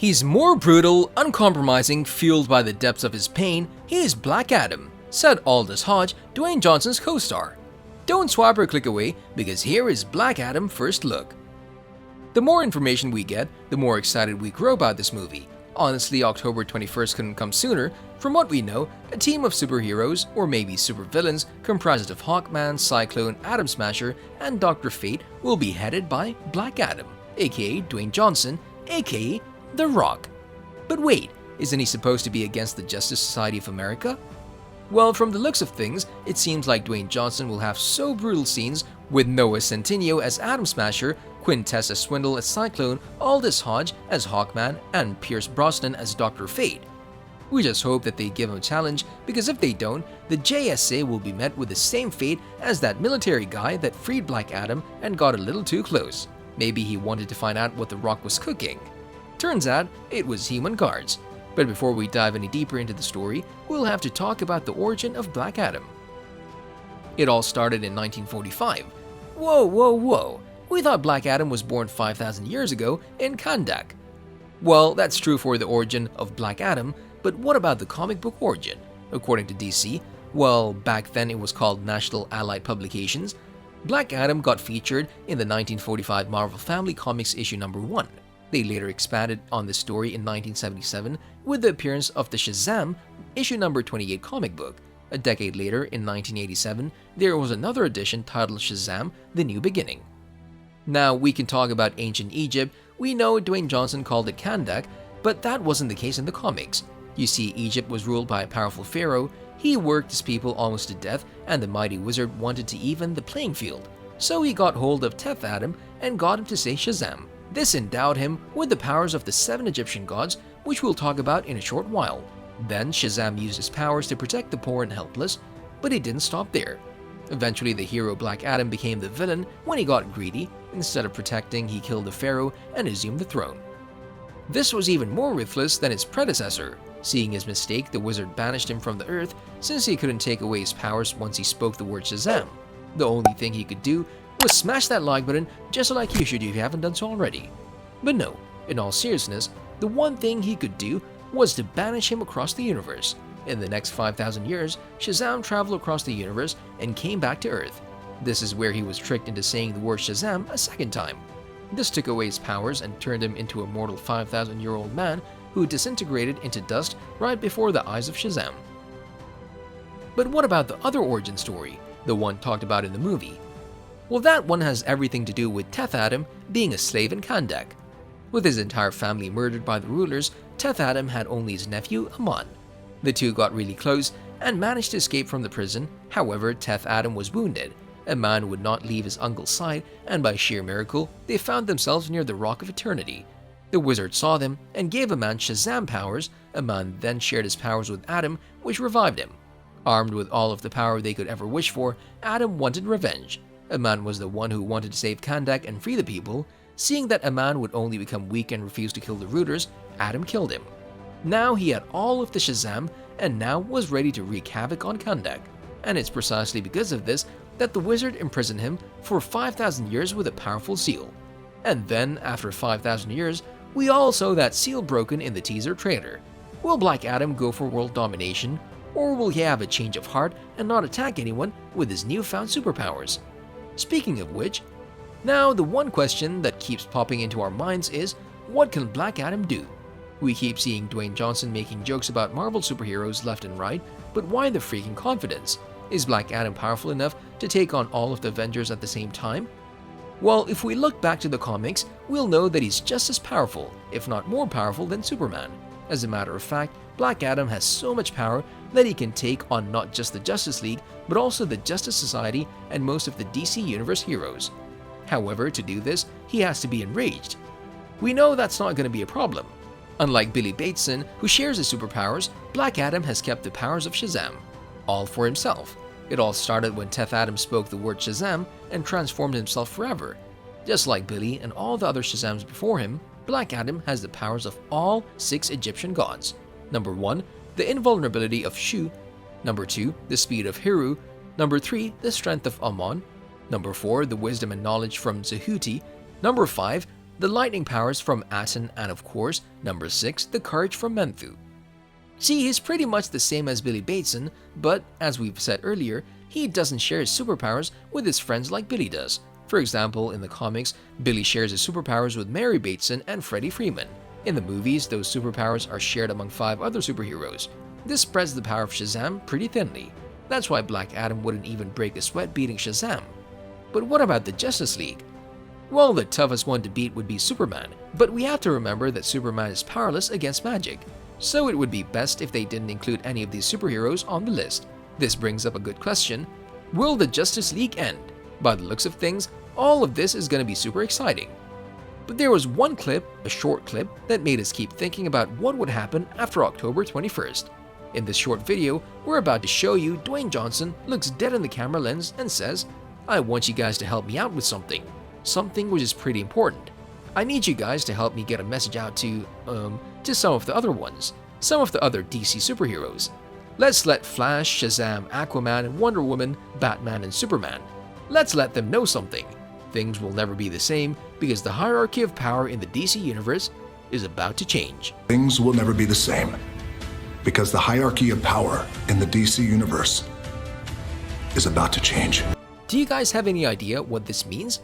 He's more brutal, uncompromising, fueled by the depths of his pain. He is Black Adam, said Aldous Hodge, Dwayne Johnson's co-star. Don't swipe or click away, because here is Black Adam First Look. The more information we get, the more excited we grow about this movie. Honestly, October 21st couldn't come sooner. From what we know, a team of superheroes, or maybe supervillains, comprised of Hawkman, Cyclone, Atom Smasher, and Dr. Fate will be headed by Black Adam, aka Dwayne Johnson, aka The Rock. But wait, isn't he supposed to be against the Justice Society of America? Well, from the looks of things, it seems like Dwayne Johnson will have so brutal scenes with Noah Centineo as Atom Smasher, Quintessa Swindle as Cyclone, Aldous Hodge as Hawkman, and Pierce Brosnan as Dr. Fate. We just hope that they give him a challenge, because if they don't, the JSA will be met with the same fate as that military guy that freed Black Adam and got a little too close. Maybe he wanted to find out what The Rock was cooking. Turns out, it was human guards. But before we dive any deeper into the story, we'll have to talk about the origin of Black Adam. It all started in 1945. Whoa. We thought Black Adam was born 5,000 years ago in Kandak. Well, that's true for the origin of Black Adam, but what about the comic book origin? According to DC, well, back then it was called National Allied Publications, Black Adam got featured in the 1945 Marvel Family Comics issue number 1. They later expanded on this story in 1977 with the appearance of the Shazam issue number 28 comic book. A decade later, in 1987, there was another edition titled Shazam: The New Beginning. Now, we can talk about ancient Egypt. We know Dwayne Johnson called it Kandak, but that wasn't the case in the comics. You see, Egypt was ruled by a powerful pharaoh. He worked his people almost to death, and the mighty wizard wanted to even the playing field. So he got hold of Teth Adam and got him to say Shazam. This endowed him with the powers of the 7 Egyptian gods, which we'll talk about in a short while. Then Shazam used his powers to protect the poor and helpless, but he didn't stop there. Eventually, the hero Black Adam became the villain when he got greedy. Instead of protecting, he killed the pharaoh and assumed the throne. This was even more ruthless than his predecessor. Seeing his mistake, the wizard banished him from the earth since he couldn't take away his powers once he spoke the word Shazam. The only thing he could do was smash that like button just like you should if you haven't done so already. But no, in all seriousness, the one thing he could do was to banish him across the universe. In the next 5,000 years, Shazam traveled across the universe and came back to Earth. This is where he was tricked into saying the word Shazam a second time. This took away his powers and turned him into a mortal 5,000-year-old man who disintegrated into dust right before the eyes of Shazam. But what about the other origin story, the one talked about in the movie? Well, that one has everything to do with Teth Adam being a slave in Kandak. With his entire family murdered by the rulers, Teth Adam had only his nephew, Aman. The two got really close and managed to escape from the prison. However, Teth Adam was wounded. Aman would not leave his uncle's side, and by sheer miracle, they found themselves near the Rock of Eternity. The wizard saw them and gave Aman Shazam powers. Aman then shared his powers with Adam, which revived him. Armed with all of the power they could ever wish for, Adam wanted revenge. Aman was the one who wanted to save Kandak and free the people. Seeing that Aman would only become weak and refuse to kill the rooters, Adam killed him. Now he had all of the Shazam and now was ready to wreak havoc on Kandak. And it's precisely because of this that the wizard imprisoned him for 5,000 years with a powerful seal. And then, after 5,000 years, we all saw that seal broken in the teaser trailer. Will Black Adam go for world domination, or will he have a change of heart and not attack anyone with his newfound superpowers? Speaking of which, now the one question that keeps popping into our minds is, what can Black Adam do? We keep seeing Dwayne Johnson making jokes about Marvel superheroes left and right, but why the freaking confidence? Is Black Adam powerful enough to take on all of the Avengers at the same time? Well, if we look back to the comics, we'll know that he's just as powerful, if not more powerful than Superman. As a matter of fact, Black Adam has so much power that he can take on not just the Justice League, but also the Justice Society and most of the DC Universe heroes. However, to do this, he has to be enraged. We know that's not going to be a problem. Unlike Billy Batson, who shares his superpowers, Black Adam has kept the powers of Shazam, all for himself. It all started when Teth Adam spoke the word Shazam and transformed himself forever. Just like Billy and all the other Shazams before him, Black Adam has the powers of all 6 Egyptian gods. Number 1, the invulnerability of Shu. Number 2, the speed of Heru. Number 3, the strength of Amon. Number 4, the wisdom and knowledge from Zehuti. Number 5, the lightning powers from Aten, and of course, number 6, the courage from Menthu. See, he's pretty much the same as Billy Bateson, but as we've said earlier, he doesn't share his superpowers with his friends like Billy does. For example, in the comics, Billy shares his superpowers with Mary Bateson and Freddie Freeman. In the movies, those superpowers are shared among 5 other superheroes. This spreads the power of Shazam pretty thinly. That's why Black Adam wouldn't even break a sweat beating Shazam. But what about the Justice League? Well, the toughest one to beat would be Superman, but we have to remember that Superman is powerless against magic, so it would be best if they didn't include any of these superheroes on the list. This brings up a good question: will the Justice League end? By the looks of things, all of this is going to be super exciting. But there was one clip, a short clip, that made us keep thinking about what would happen after October 21st. In this short video, we're about to show you Dwayne Johnson looks dead in the camera lens and says, "I want you guys to help me out with something which is pretty important. I need you guys to help me get a message out to some of the other ones, some of the other DC superheroes. Let's let Flash, Shazam, Aquaman, Wonder Woman, Batman, and Superman. Let's let them know something. Things will never be the same because the hierarchy of power in the DC universe is about to change." Things will never be the same because the hierarchy of power in the DC universe is about to change. Do you guys have any idea what this means?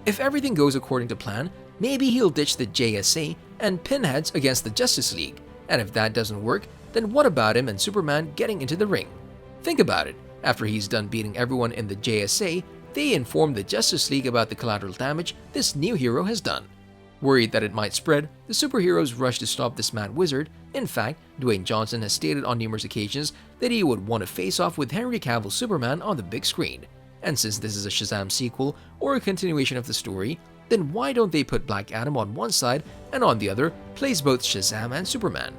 If everything goes according to plan, maybe he'll ditch the JSA and pin heads against the Justice League. And if that doesn't work, then what about him and Superman getting into the ring? Think about it. After he's done beating everyone in the JSA, they inform the Justice League about the collateral damage this new hero has done. Worried that it might spread, the superheroes rush to stop this mad wizard. In fact, Dwayne Johnson has stated on numerous occasions that he would want to face off with Henry Cavill's Superman on the big screen. And since this is a Shazam sequel or a continuation of the story, then why don't they put Black Adam on one side and on the other place both Shazam and Superman?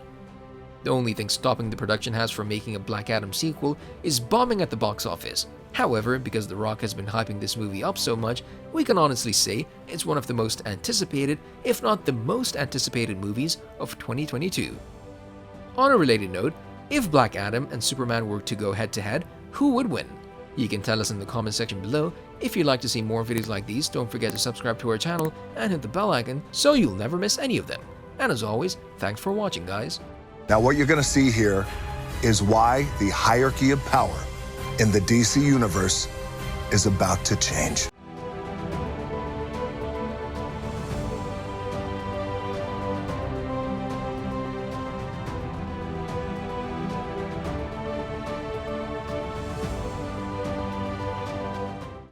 The only thing stopping the production house from making a Black Adam sequel is bombing at the box office. However, because The Rock has been hyping this movie up so much, we can honestly say it's one of the most anticipated, if not the most anticipated movies of 2022. On a related note, if Black Adam and Superman were to go head-to-head, who would win? You can tell us in the comment section below. If you'd like to see more videos like these, don't forget to subscribe to our channel and hit the bell icon so you'll never miss any of them. And as always, thanks for watching, guys. Now what you're going to see here is why the hierarchy of power in the DC universe is about to change.